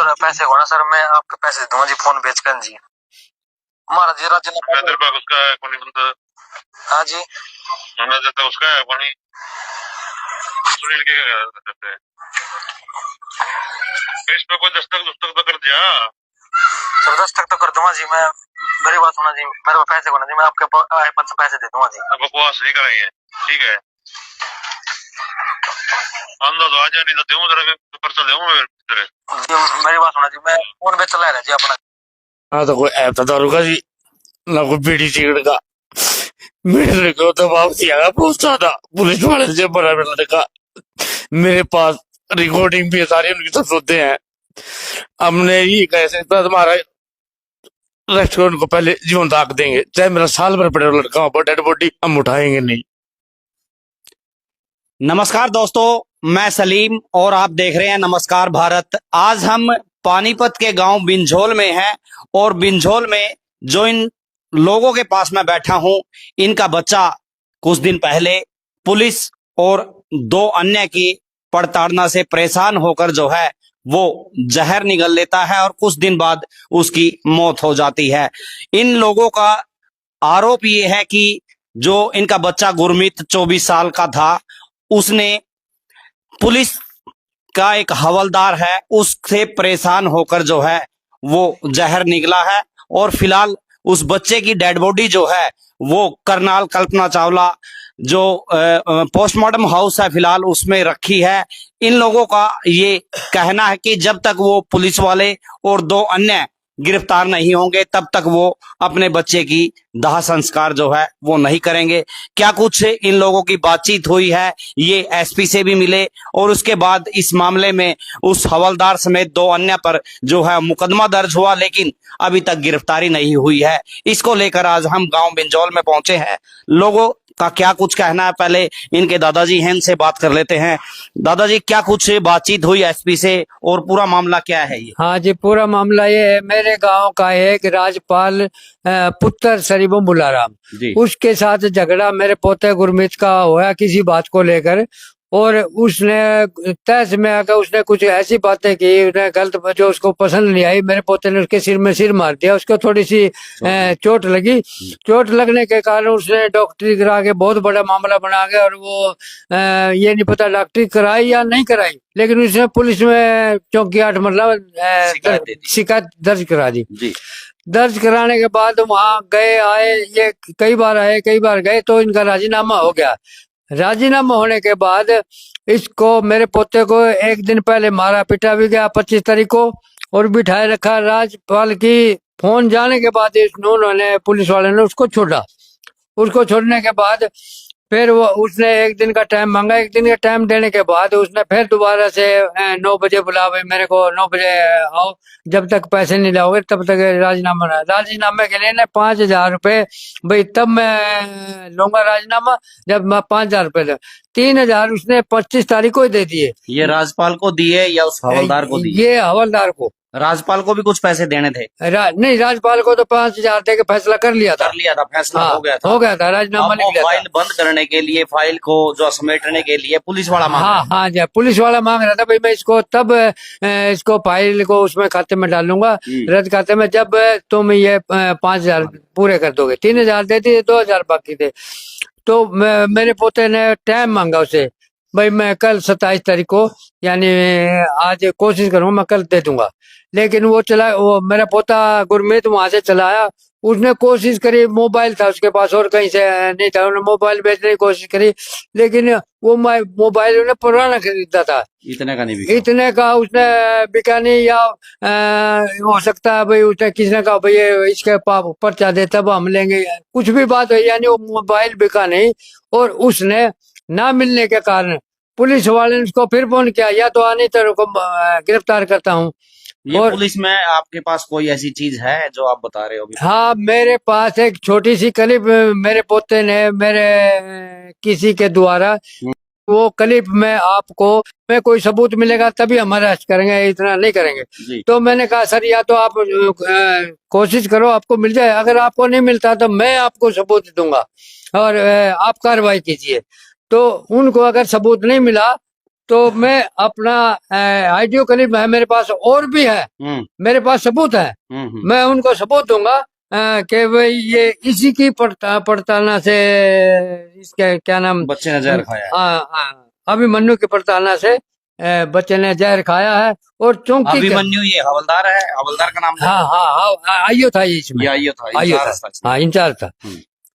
Sir पैसे को ना सर मैं आपके पैसे दूंगा जी फोन बेच कर जी हमारा जी राज्य तेरे पास उसका है कौन बंदा? हाँ जी मना देता उसका है कौन? सुनील के क्या करते हैं इस पे कोई दस्तक तो कर दिया सर 10 तक तो कर दूंगा जी मैं मेरी बात सुना जी मेरे को पैसे को ना जी मैं आपके पास पैसे दे दूंगा जी बकवास नहीं कराएंगे ठीक है आंदा तो आ जा नहीं तो दूं तेरा पर्चा दूं तेरे जी मेरी बात सुना जी मैं फोन बेच चला रहा जी अपना हाँ तो कोई ऐप तो दारू का जी ना कोई बीड़ी सिगरेट का मेरे को तो दबाव दिया बहुत ज्यादा पुलिस वाले से बड़ा मिलने का मेरे पास रिकॉर्डिंग भी है सारी उनकी सब सुनते हैं हमने ये कैसे तुम्हारा रेस्टोरेंट को पहले जीवन दाग देंगे चाहे मेरा साल भर पड़े लड़का हो डेड बॉडी हम उठाएंगे नहीं। नमस्कार दोस्तों, मैं सलीम और आप देख रहे हैं नमस्कार भारत। आज हम पानीपत के गांव बिंझोल में हैं और बिंझोल में जो इन लोगों के पास मैं बैठा हूं, इनका बच्चा कुछ दिन पहले पुलिस और दो अन्य की प्रताड़ना से परेशान होकर जो है वो जहर निगल लेता है और कुछ दिन बाद उसकी मौत हो जाती है। इन लोगों का आरोप ये है कि जो इनका बच्चा गुरमीत 24 साल का था, उसने पुलिस का एक हवलदार है उससे परेशान होकर जो है वो जहर निकला है और फिलहाल उस बच्चे की डेड बॉडी जो है वो करनाल कल्पना चावला जो पोस्टमार्टम हाउस है फिलहाल उसमें रखी है। इन लोगों का ये कहना है कि जब तक वो पुलिस वाले और दो अन्य गिरफ्तार नहीं होंगे तब तक वो अपने बच्चे की दाह संस्कार जो है वो नहीं करेंगे। क्या कुछ इन लोगों की बातचीत हुई है, ये एसपी से भी मिले और उसके बाद इस मामले में उस हवलदार समेत दो अन्य पर जो है मुकदमा दर्ज हुआ, लेकिन अभी तक गिरफ्तारी नहीं हुई है। इसको लेकर आज हम गांव बिंझोल में पहुंचे हैं। लोगों का क्या कुछ कहना है, पहले इनके दादाजी हैं, इनसे बात कर लेते हैं। दादाजी, क्या कुछ बातचीत हुई एसपी से और पूरा मामला क्या है ये? हाँ जी, पूरा मामला ये है, मेरे गांव का एक राजपाल पुत्र सरीबम बुलाराम, उसके साथ झगड़ा मेरे पोते गुरमीत का हुआ किसी बात को लेकर और उसने तहस में आकर उसने कुछ ऐसी बातें की, उसने गलत जो उसको पसंद नहीं आई। मेरे पोते ने उसके सिर में सिर मार दिया, उसको थोड़ी सी चोट लगी। चोट लगने के कारण उसने डॉक्टरी करा के बहुत बड़ा मामला बना गया और वो ये नहीं पता डॉक्टरी कराई या नहीं कराई, लेकिन उसने पुलिस में चौकी 8 मतलब शिकायत दर्ज करा दी। दर्ज कराने के बाद वहाँ गए आए, ये कई बार आए कई बार गए, तो इनका राजीनामा हो गया। राजीनामा होने के बाद इसको मेरे पोते को एक दिन पहले मारा पीटा भी गया 25 तारीख को और बिठाए रखा। राजपाल की फोन जाने के बाद उन्होंने पुलिस वाले ने उसको छोड़ा। उसको छोड़ने के बाद फिर वो उसने एक दिन का टाइम मांगा। एक दिन का टाइम देने के बाद उसने फिर दोबारा से 9 बजे बुला, भाई मेरे को 9 बजे आओ, जब तक पैसे नहीं लाओगे तब तक राजीनामा ना। राजीनामे के लिए 5,000 रुपए, भाई तब मैं लूंगा राजीनामा जब मैं 5,000 रुपए दे। 3,000 उसने 25 तारीख को ही दे दिए। ये राजपाल को दिए या उस हवलदार को दिए? ये हवलदार को। राजपाल को भी कुछ पैसे देने थे? नहीं, राजपाल को तो 5,000 दे के फैसला कर लिया था। फैसला हाँ, हो गया था राजीनामा लिख लिया था। फाइल बंद करने के लिए, फाइल को जो समेटने के लिए पुलिस वाला मांग रहा था। हाँ जी, पुलिस वाला मांग रहा था, भाई मैं इसको तब इसको फाइल को उसमें खाते में डालूंगा, रद्द खाते में, जब तुम ये 5,000 पूरे कर दोगे। 3,000 दे दिए, 2,000 बाकी थे। तो मेरे पोते ने टाइम मांगा उसे, भाई मैं कल 27 तारीख को, यानी आज कोशिश करूंगा मैं कल दे दूंगा। लेकिन वो मेरा पोता गुरमीत वहां से चला आया। उसने कोशिश करी, मोबाइल था उसके पास और कहीं से नहीं था, उन्होंने मोबाइल बेचने की कोशिश करी, लेकिन वो मोबाइल उन्हें पुराना खरीदा था। इतने का नहीं बिका? इतने का उसने बिका नहीं, या हो सकता है भाई उसने किसी ने कहा भाई इसके पर्चा दे तब हम लेंगे, कुछ भी बात हुई, यानी वो मोबाइल बिका नहीं। और उसने ना मिलने के कारण पुलिस वाले ने उसको फिर फोन किया, या तो आने तेरे को गिरफ्तार करता हूँ। ये और पुलिस में आपके पास कोई ऐसी चीज है जो आप बता रहे हो? हाँ, मेरे पास एक छोटी सी क्लिप मेरे पोते ने मेरे किसी के द्वारा, वो क्लिप में आपको में कोई सबूत मिलेगा तभी हम अरेस्ट करेंगे, इतना नहीं करेंगे। तो मैंने कहा सर या तो आप कोशिश करो आपको मिल जाए, अगर आपको नहीं मिलता तो मैं आपको सबूत दूंगा और आप कार्रवाई कीजिए। तो उनको अगर सबूत नहीं मिला तो मैं अपना ऑडियो क्लिप है मेरे पास और भी है, मेरे पास सबूत है, मैं उनको सबूत दूंगा कि भाई ये इसी की पड़तालना से इसके क्या नाम बच्चे ने जहर खाया। अभिमन्यु की पड़तालना से बच्चे ने जहर खाया है। और चूंकि अभिमन्यु ये हवलदार है, हवलदार का नाम हाँ आइयो था ये इसमें, आइयो था, आइयो था, हाँ इंचार्ज था,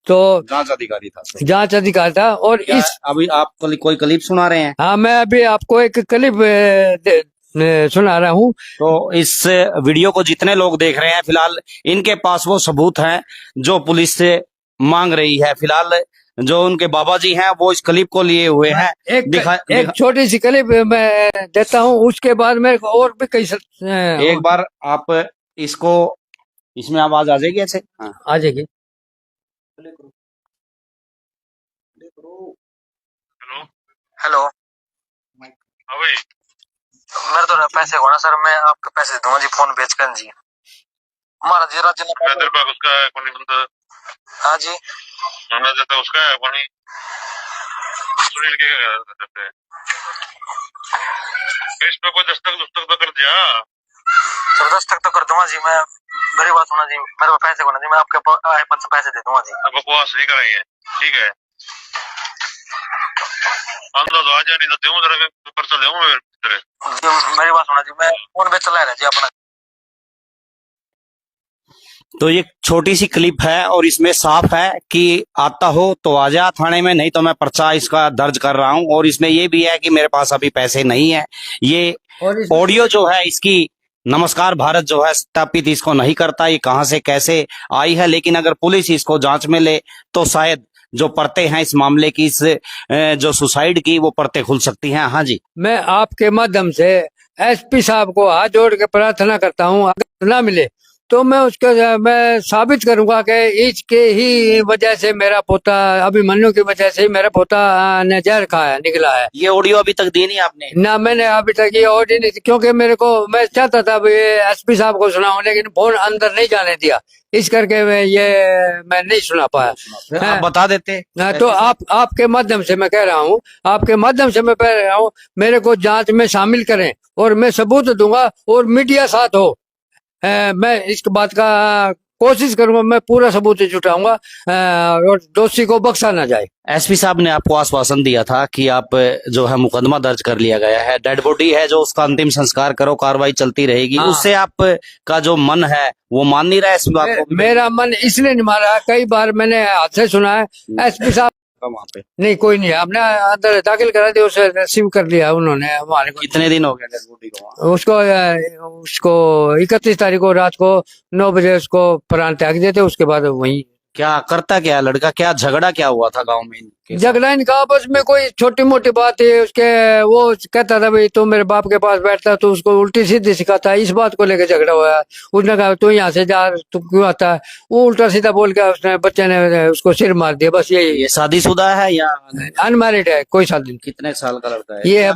तो जांच अधिकारी था, जांच अधिकारी था। और इस अभी आप कोई क्लिप सुना रहे हैं? हाँ मैं अभी आपको एक क्लिप सुना रहा हूँ। तो इस वीडियो को जितने लोग देख रहे हैं, फिलहाल इनके पास वो सबूत हैं जो पुलिस से मांग रही है। फिलहाल जो उनके बाबा जी हैं वो इस क्लिप को लिए हुए हैं। एक छोटी सी क्लिप मैं देता हूँ, उसके बाद मेरे को और भी कई एक बार आप इसको, इसमें आवाज आ जाएगी ऐसे? हाँ आ जाएगी। हेलो हाँ भाई, मेरे तो पैसे होना सर, मैं आपके पैसे दे दूंगा जी, फोन बेच कर जी। हमारा जी राज्य मैं तेरे पास उसका है कोनी बंदा। हाँ जी मैं देता उसका है कोनी, सुनील के देते हैं। इस पे कोई दस्तक तो कर दिया सर, 10 तक तो कर दूंगा जी मैं, मेरी बात होना जी, मेरे पास पैसे होना जी, मैं आपके पैसे दे दूंगा जी। बकवास नहीं कराएंगे, ठीक है? अंदर तो आ जा, नहीं तो दूं तेरे पर्चा दूं मैं तेरे जी। मेरी बात होना जी, मैं फोन बेच चला रहा जी अपना। तो ये छोटी सी क्लिप है और इसमें साफ है कि आता हो तो आ जा थाने में, नहीं तो मैं पर्चा इसका दर्ज कर रहा हूं। और इसमें ये भी है कि मेरे पास अभी पैसे नहीं है। ये ऑडियो जो है इसकी नमस्कार भारत जो है सत्यापित इसको नहीं करता, ये कहां से कैसे आई है। लेकिन अगर पुलिस इसको जांच में ले तो शायद जो परतें हैं इस मामले की, इस जो सुसाइड की, वो परतें खुल सकती हैं। हाँ जी, मैं आपके माध्यम से एसपी साहब को हाथ जोड़ के प्रार्थना करता हूँ, अगर ना मिले तो मैं साबित करूंगा कि इसके ही वजह से मेरा पोता, अभिमन्यु की वजह से मेरा पोता ने जहर खाया निकला है। ये ऑडियो अभी तक दी नहीं आपने? ना मैंने अभी तक ये ऑडियो नहीं, क्योंकि मैं चाहता था एसपी साहब को सुनाऊं, लेकिन फोन अंदर नहीं जाने दिया, इस करके मैं नहीं सुना पाया। आप बता देते। तो आपके माध्यम से मैं कह रहा हूँ, आपके माध्यम से मैं कह रहा हूँ, मेरे को जांच में शामिल करें और मैं सबूत दूंगा और मीडिया साथ हो। मैं इस बात का कोशिश करूंगा, मैं पूरा सबूत जुटाऊंगा और दोषी को बख्शा ना जाए। एसपी साहब ने आपको आश्वासन दिया था कि आप जो है मुकदमा दर्ज कर लिया गया है, डेड बॉडी है जो उसका अंतिम संस्कार करो, कार्रवाई चलती रहेगी। हाँ। उससे आप का जो मन है वो मान नहीं रहा है इस बात को? मेरा मन इसलिए नहीं मान रहा, कई बार मैंने हाथ से सुना है एसपी साहब वहाँ पे नहीं कोई नहीं, हमने अंदर दाखिल करा दिया, उसे रिसीव कर लिया उन्होंने हमारे को। कितने दिन हो गए डेड बॉडी को? उसको 31 तारीख को रात को 9 बजे उसको प्राण त्याग देते। उसके बाद वही क्या करता, क्या लड़का, क्या झगड़ा क्या हुआ था गांव में? झगड़ा इनका आपस में कोई छोटी मोटी बात है, उसके वो कहता था भाई तू मेरे बाप के पास बैठता तो उसको उल्टी सीधी सिखाता, इस बात को लेकर झगड़ा हुआ। उसने कहा तू यहाँ से जा, तू क्यों आता है, वो उल्टा सीधा बोल के उसने बच्चे ने उसको सिर मार दिया। बस यही। ये शादीशुदा है या अनमैरिड है, कोई शादी? कितने साल का लड़का है? ये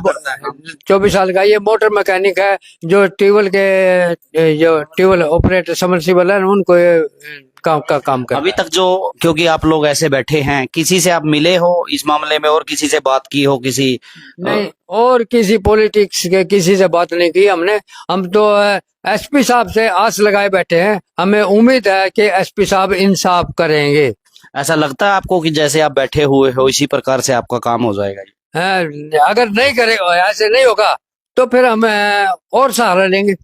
24 साल का, ये मोटर मैकेनिक है, जो ट्यूबवेल ऑपरेटर सबमर्सिबल है उनको काम कर। अभी तक जो, क्योंकि आप लोग ऐसे बैठे हैं, किसी से आप मिले हो इस मामले में और किसी से बात की हो? किसी नहीं, और किसी पॉलिटिक्स के किसी से बात नहीं की हमने। हम तो एसपी साहब से आस लगाए बैठे हैं, हमें उम्मीद है कि एसपी साहब इंसाफ करेंगे। ऐसा लगता है आपको कि जैसे आप बैठे हुए हो इसी प्रकार से आपका काम हो जाएगा? अगर नहीं करेगा, ऐसे नहीं होगा तो फिर हम और सहारा लेंगे।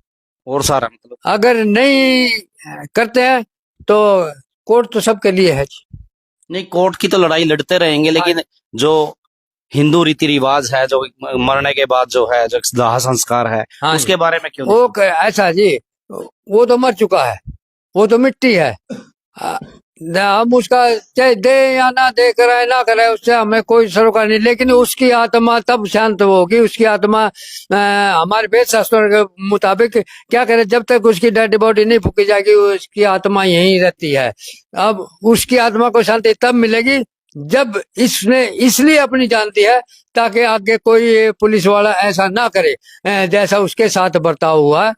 और सारा मतलब अगर नहीं करते हैं तो कोर्ट तो सबके लिए है। नहीं, कोर्ट की तो लड़ाई लड़ते रहेंगे, लेकिन जो हिंदू रीति रिवाज है, जो मरने के बाद जो है, जो दाह संस्कार है, उसके बारे में क्यों? वो ऐसा जी, वो तो मर चुका है, वो तो मिट्टी है। हम उसका चाहे दे या ना दे, कराए ना कराए, उससे हमें कोई सरोकार नहीं, लेकिन उसकी आत्मा तब शांत होगी। उसकी आत्मा हमारे वेद शास्त्रों के मुताबिक क्या करे, जब तक उसकी डेड बॉडी नहीं फूकी जाएगी उसकी आत्मा यहीं रहती है। अब उसकी आत्मा को शांति तब मिलेगी जब इसने इसलिए अपनी जान दी है ताकि आगे कोई पुलिस वाला ऐसा ना करे जैसा उसके साथ बर्ताव हुआ।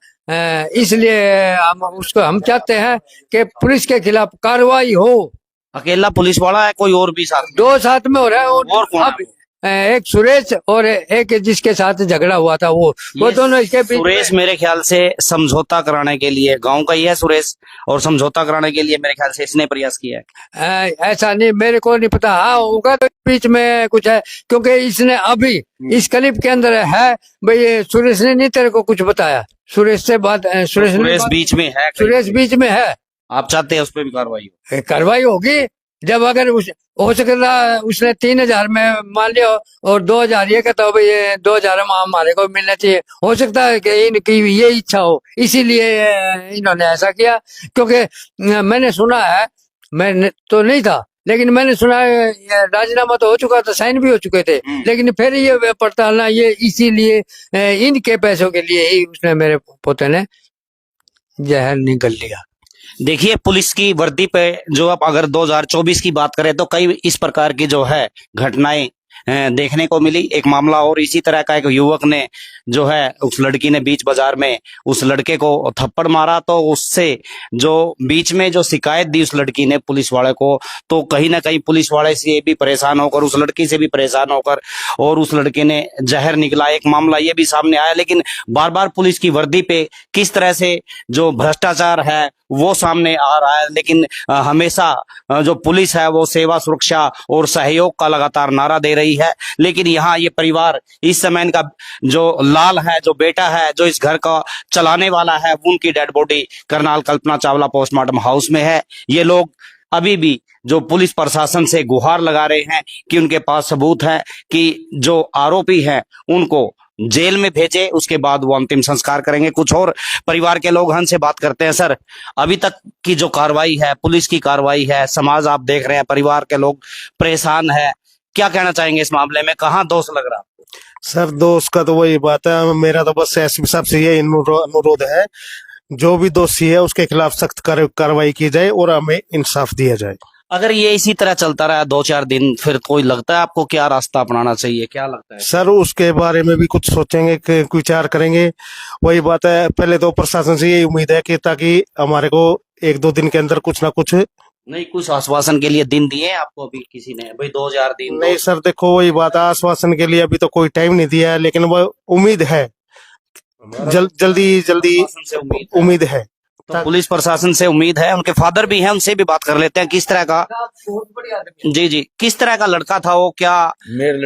इसलिए हम चाहते हैं कि पुलिस के खिलाफ कार्रवाई हो। अकेला पुलिस वाला है, कोई और भी साथ? 2 साथ में हो रहा है। और कौन? एक सुरेश और एक जिसके साथ झगड़ा हुआ था वो ये दोनों इसके बीच सुरेश मेरे ख्याल से समझौता कराने के लिए गांव का ही है सुरेश, और समझौता कराने के लिए मेरे ख्याल से इसने प्रयास किया है। ऐसा नहीं, मेरे को नहीं पता। हाँ होगा तो बीच में कुछ है, क्योंकि इसने अभी इस क्लिप के अंदर है भाई, ये सुरेश ने नहीं तेरे को कुछ बताया। सुरेश से बात, सुरेश बीच में है, सुरेश बीच में है। आप चाहते हैं उस पर भी कार्रवाई हो? कार्रवाई होगी जब अगर हो सकता उसने 3,000 में मान लिया और 2,000 ये कहता हो भाई ये 2,000 हमारे को मिलना चाहिए, हो सकता है कि इनकी ये इच्छा हो, इसीलिए इन्होंने ऐसा किया। क्योंकि मैंने सुना है, मैं तो नहीं था लेकिन मैंने सुना है राजीनामा तो हो चुका था, साइन भी हो चुके थे, लेकिन फिर ये पड़ताल ये इसीलिए इनके पैसों के लिए ही उसने मेरे पोते ने जहर निगल लिया। देखिए, पुलिस की वर्दी पे जो आप अगर 2024 की बात करें तो कई इस प्रकार की जो है घटनाएं देखने को मिली। एक मामला और इसी तरह का, एक युवक ने जो है उस लड़की ने बीच बाजार में उस लड़के को थप्पड़ मारा, तो उससे जो बीच में जो शिकायत दी उस लड़की ने पुलिस वाले को, तो कहीं ना कहीं पुलिस वाले से भी परेशान होकर, उस लड़की से भी परेशान होकर, और उस लड़के ने जहर निकला। एक मामला ये भी सामने आया। लेकिन बार बार पुलिस की वर्दी पे किस तरह से जो भ्रष्टाचार है वो सामने आ रहा है। लेकिन हमेशा जो पुलिस है वो सेवा, सुरक्षा और सहयोग का लगातार नारा दे रही है। लेकिन यहाँ ये परिवार इस समय इनका जो लाल है, जो बेटा है, जो इस घर का चलाने वाला है, उनकी dead body Karnal Kalpana Chawla postmortem house में है। ये लोग अभी भी जो पुलिस प्रशासन से गुहार लगा रहे हैं कि उनके पास सबूत है कि जो आरोपी है उनको जेल में भेजे, उसके बाद वो अंतिम संस्कार करेंगे। कुछ और परिवार के लोग हमसे बात करते हैं। सर, अभी तक की जो कार्रवाई है, पुलिस की कार्रवाई है, समाज आप देख रहे हैं, परिवार के लोग परेशान है, क्या कहना चाहेंगे इस मामले में? कहाँ दोष लग रहा? सर दोस्त का तो वही बात है, मेरा तो बस एसपी साहब से ये अनुरोध है, जो भी दोषी है उसके खिलाफ सख्त कार्रवाई की जाए और हमें इंसाफ दिया जाए। अगर ये इसी तरह चलता रहा 2-4 दिन, फिर कोई लगता है आपको क्या रास्ता अपनाना चाहिए, क्या लगता है? सर उसके बारे में भी कुछ सोचेंगे, विचार करेंगे। वही बात है, पहले तो प्रशासन से यही उम्मीद है कि ताकि हमारे को 1-2 दिन के अंदर कुछ ना कुछ। नहीं, कुछ आश्वासन के लिए दिन दिए आपको अभी किसी ने? भाई 2,000 दिन? नहीं सर, देखो वही बात है, आश्वासन के लिए अभी तो कोई टाइम नहीं दिया है, लेकिन वो उम्मीद है, जल्दी उम्मीद है। तो पुलिस प्रशासन से उम्मीद है। उनके फादर भी हैं, उनसे भी बात कर लेते हैं। किस तरह का, जी किस तरह का लड़का था वो? क्या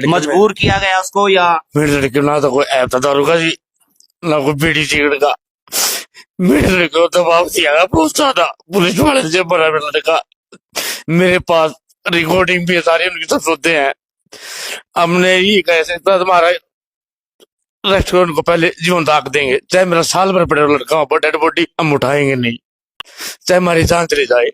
मजबूर किया गया उसको, या मेरे लड़के ना तो कोई ऐप था दारू का जी, ना कोई बीड़ी सिगरेट का। मेरे लड़के को दबाव दिया बहुत ज्यादा पुलिस वाले से, बड़ा मेरा लड़का। मेरे पास रिकॉर्डिंग भी है सारी, उनकी सब सुनते हैं। हमने ये कह सकता तुम्हारा रेस्टोरेंट को पहले जीवन दाग देंगे, चाहे मेरा साल भर पड़े लड़का पर डेड बॉडी हम उठाएंगे नहीं, चाहे हमारी जान चली जाए।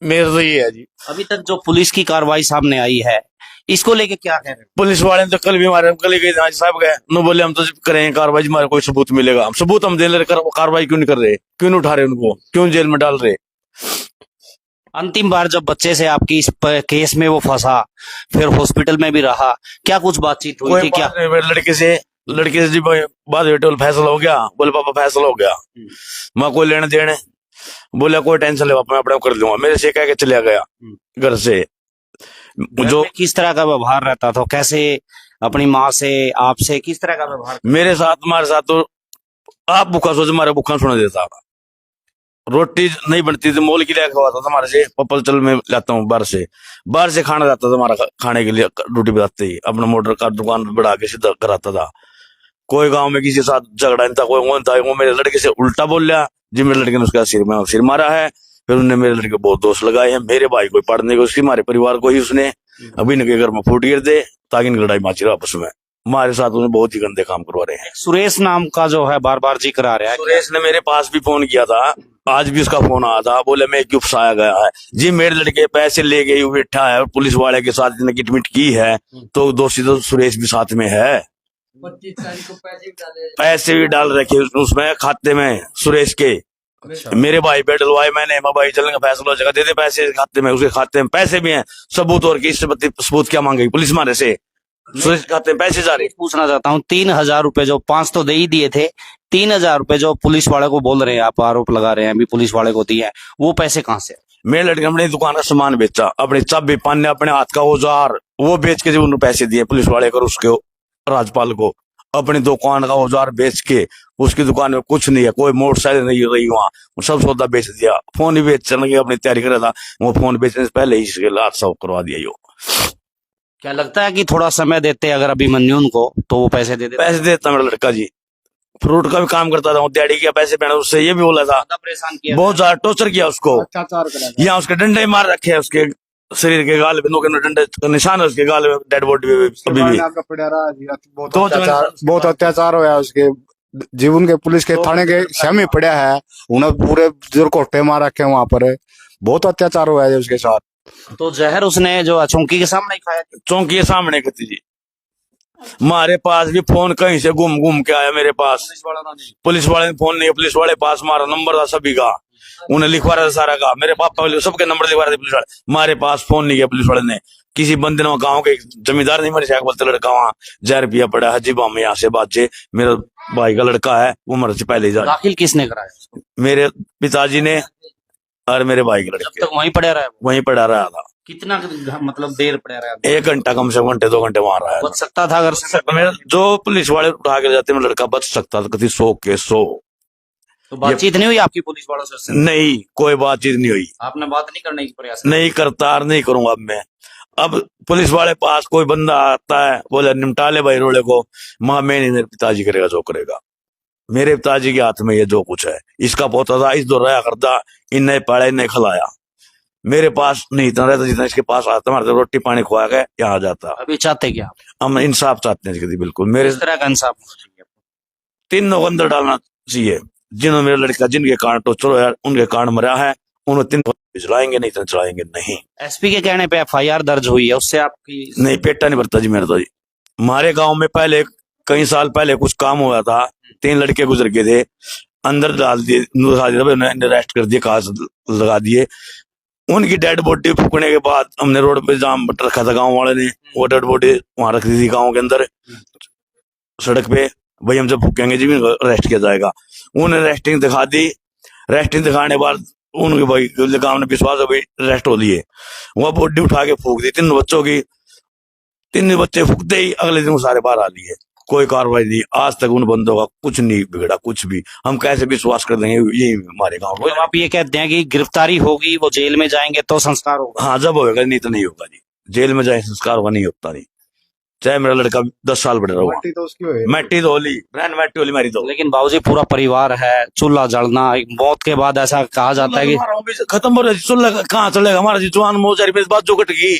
मेरा तो ये है जी। अभी तक जो पुलिस की कार्रवाई सामने आई है, इसको लेके क्या कह रहे हैं? पुलिस वाले तो कल भी हमारे कल गए साहब गए, नो बोले हम तो करेंगे कार्रवाई, हमारे कोई सबूत मिलेगा। हम सबूत हम देने कार्रवाई क्यों नहीं कर रहे, क्यों नहीं उठा रहे उनको, क्यों जेल में डाल रहे? अंतिम बार जब बच्चे से आपकी इस केस में वो फंसा, फिर हॉस्पिटल में भी रहा, क्या कुछ बातचीत हुई थी? क्या लड़के से जी बाद बेटे फैसला हो गया? बोले पापा फैसला हो गया, मैं कोई लेने देने, बोले कोई टेंशन ले पापा मैं अपने कर लूंगा। मेरे से कह के चला गया घर से। जो किस तरह का व्यवहार रहता था, कैसे अपनी माँ से, आपसे किस तरह का व्यवहार? मेरे साथ, हमारे साथ तो आप भूखा सोचे हमारे भूखा सुना देता। रोटी नहीं बनती थी, मोल की लेकर आता था हमारे से, पपल चल मैं लाता हूँ बाहर से खाना जाता था हमारा, खाने के लिए रोटी बताते ही अपना मोटर का दुकान बढ़ा के सीधा कराता था। कोई गांव में किसी के साथ झगड़ा नहीं था, कोई वो था। वो मेरे लड़के से उल्टा बोल लिया जी, मेरे लड़के ने उसका सिर मारा है। फिर उन्होंने मेरे लड़के बहुत दोस्त लगाए हैं, मेरे भाई को पढ़ने को, उसकी हमारे परिवार को ही उसने अभी इनके घर में फूट गिर दे ताकि इनकी लड़ाई माची रहा आपस में। हमारे साथ उन्हें बहुत ही गंदे काम करवा रहे हैं। सुरेश नाम का जो है बार बार जिक्र आ रहा है। सुरेश ने मेरे पास भी फोन किया था, आज भी उसका फोन आया था, बोले मैं क्यों फंसाया गया है जी, मेरे लड़के पैसे ले गए बैठा है और पुलिस वाले के साथ इसने किटमिट की है, तो दोषी तो सुरेश भी साथ में है। 25 तारीख को पैसे भी डाल रखे उसमें खाते में सुरेश के। मेरे भाई पे डलवाए मैंने, भाई चलने का फैसला हो जाएगा, दे दे पैसे खाते में, उसके खाते में पैसे भी हैं, सबूत। और किस सबूत क्या मांगेगी पुलिस हमारे से? सुरेश खाते में पैसे जा रहे। पूछना चाहता हूँ, 3,000 रुपए जो 5 तो दे ही दिए थे, 3,000 रुपए जो पुलिस वाले को बोल रहे हैं, आप आरोप लगा रहे हैं अभी पुलिस वाले को दिए हैं, वो पैसे कहाँ से? मेरे लड़के ने अपनी दुकान का सामान बेचा, अपनी चाबी पाने, अपने हाथ का औजार वो बेच के जो उन्होंने पैसे दिए पुलिस वाले को, उसके राजपाल को, अपनी दुकान का औजार बेच के, उसकी दुकान में कुछ नहीं है, कोई मोटरसाइकिल नहीं रही वहां, सब सौदा बेच दिया। फोन ही बेचने की अपनी तैयारी कर रहा था, वो फोन बेचने से पहले ही इसके लात सब करवा दिया। यो क्या लगता है कि थोड़ा समय देते अगर अभिमन्यु को तो वो पैसे दे देते? पैसे देता मेरा लड़का जी, फ्रूट का भी काम करता था, दिहाड़ी के पैसे पहना, उससे ये भी बोला था, परेशान किया, बहुत ज्यादा टॉर्चर किया उसको, यहाँ उसके डंडे मार रखे है, उसके शरीर के गाल पे डंडे निशान है, उसके गाल में, डेड बॉडी पे अभी भी बहुत अत्याचार होया उसके जीवन के, पुलिस के थाने के सहमी पड़ा है, उन्हें पूरे जोर कोटे मार रखे वहां पर, बहुत अत्याचार हुआ है उसके साथ। तो जहर उसने जो चौकी के सामने खाया? चौकी के सामने करती जी, हमारे पास भी फोन कहीं से घूम के आया मेरे पास, पुलिस वाले ने फोन नहीं, पुलिस वाले पास मारा नंबर था सभी का, उन्हें लिखवा रहा था सारा का, मेरे पापा सबके नंबर लिखवा रहे थे पुलिस वाले, हमारे पास फोन नहीं किया पुलिस वाले ने। किसी बंदे ने गाँव के जमींदार नहीं मर जाए, बोलते लड़का वहाँ जहर पिया पड़ा है, हजीबा में यहाँ से बाजे, मेरा भाई का लड़का है वो मर से पहले ही जा। दाखिल किसने कराया? मेरे पिताजी ने और मेरे भाई के लड़के। तक वहीं पड़ा रहा? वहीं पड़ा रहा था। कितना मतलब देर पड़ा रहा? 1 घंटा, कम से कम घंटे 2 घंटे वहां रहा है। बच सकता था अगर जो पुलिस वाले उठा के जाते, मेरा लड़का बच सकता था, कभी 100 के 100। तो बातचीत नहीं हुई आपकी पुलिस वालों से? नहीं, कोई बातचीत नहीं हुई। आपने बात नहीं करने की प्रयास? नहीं करता और नहीं करूंगा अब मैं। अब पुलिस वाले पास कोई बंदा आता है, बोले निपटा ले भाई रोड़े को, माँ मैं नहीं, मेरे पिताजी करेगा जो करेगा, मेरे पिताजी के हाथ में ये जो कुछ है। इसका पोता था, इस दो रहा करता, इन्हें पाला इन्हें खिलाया, मेरे पास नहीं इतना रहता जितना इसके पास आता, हमारे तो रोटी पानी खुआ के यहाँ जाता। अभी चाहते क्या? हम इंसाफ चाहते हैं बिल्कुल, मेरे इस तरह का इंसाफ होना चाहिए। तीनों को अंदर डालना चाहिए, जिन्होंने मेरे लड़का जिनके कारण टोचर हो उनके कारण मरा है, उन्हें 3 चलाएंगे, नहीं तो चलाएंगे नहीं। एसपी के कहने पे FIR दर्ज हुई है, उससे आपकी? नहीं, पेटा नहीं भरता जी मेरा तो जी। हमारे गांव में पहले कई साल पहले कुछ काम हुआ था, 3 लड़के गुजर गए थे, अंदर डाल दिए, अरेस्ट कर दिए, कागज लगा दिए। उनकी डेड बॉडी फूकने के बाद हमने रोड पे जाम रखा था गांव वाले ने, वो डेड बॉडी वहां रख दी थी गांव के अंदर सड़क पे, भाई हम जब फूकेंगे जी अरेस्ट किया जाएगा। उन्हें रेस्टिंग दिखा दी, रेस्टिंग दिखाने के बाद उनके भाई गांव ने विश्वास हो गई, रेस्ट हो लिए, वह बॉडी उठा के फूक दी 3 बच्चों की। 3 बच्चे फूकते ही अगले दिन सारे बाहर आ लिए, कोई कार्रवाई नहीं, आज तक उन बंदों का कुछ नहीं बिगड़ा, कुछ भी। हम कैसे विश्वास कर देंगे यही हमारे गांव में। तो आप ये कहते हैं कि गिरफ्तारी होगी, वो जेल में जाएंगे तो संस्कार होगा? हाँ, जब होगा, नहीं तो नहीं होगा जी, जेल में जाए संस्कार होगा, नहीं होता नहीं, चाहे मेरा लड़का 10 साल बड़ा रहा। मट्टी तो उसकी हुई, मट्टी तो होली, ब्रांड मट्टी होली मारी तो। लेकिन बाबूजी पूरा परिवार है, चूल्हा जलना, एक मौत के बाद ऐसा कहा जाता है कि खत्म हो रहा है, चूल्हा कहाँ चलेगा हमारा जी, जवान मोचारी पे बात जो कट गई।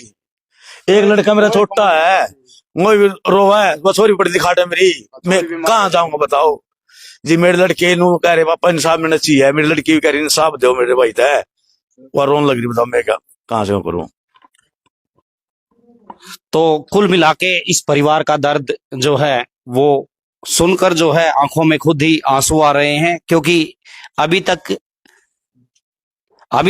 एक लड़का मेरा छोटा है, वो भी रोवा है, बस छोरी पड़ी थी खाटे मेरी, मैं कहाँ जाऊंगा बताओ जी। मेरे लड़के नु कह रहे पापा इंसाफ मिलना चाहिए, मेरी लड़की भी कह रही इंसाफ दो मेरे भाई है, वह रोन लग रही, बताओ मैं क्या कहाँ से करूं। तो कुल मिला के इस परिवार का दर्द जो है वो सुनकर जो है आंखों में खुद ही आंसू आ रहे हैं, क्योंकि अभी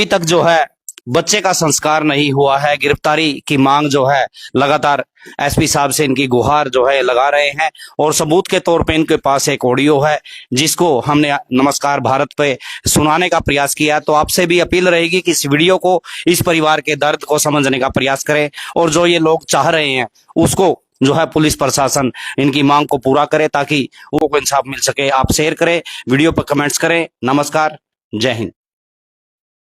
तक जो है बच्चे का संस्कार नहीं हुआ है। गिरफ्तारी की मांग जो है लगातार एसपी साहब से इनकी गुहार जो है लगा रहे हैं, और सबूत के तौर पे इनके पास एक ऑडियो है जिसको हमने नमस्कार भारत पे सुनाने का प्रयास किया। तो आपसे भी अपील रहेगी कि इस वीडियो को, इस परिवार के दर्द को समझने का प्रयास करें, और जो ये लोग चाह रहे हैं उसको जो है पुलिस प्रशासन इनकी मांग को पूरा करे ताकि वो इंसाफ मिल सके। आप शेयर करें, वीडियो पर कमेंट्स करें। नमस्कार, जय हिंद।